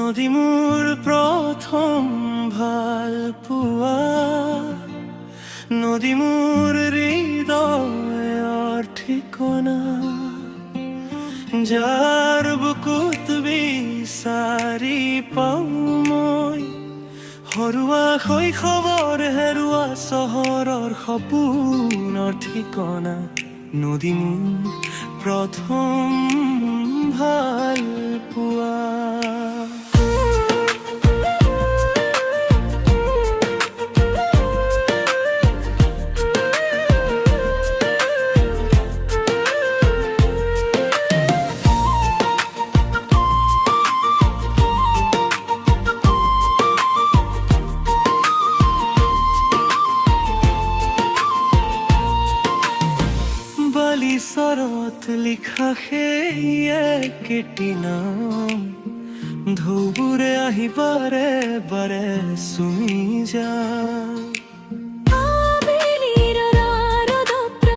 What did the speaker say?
নদী মোৰ প্ৰথম ভাল পোৱা, নদী মোৰ হৃদয়ৰ ঠিকনা, যাৰ বুকুত বিচাৰি পাওঁ মই হৰুৱা শৈশৱৰ হেৰুৱা চহৰৰ সপোনৰ ঠিকনা। নদী মোৰ প্ৰথম ভাল পোৱা। বালিচৰত লিখা সেই একেটি নাম, ঢৌবোৰে আহি বাৰে বাৰে চুমি যায়।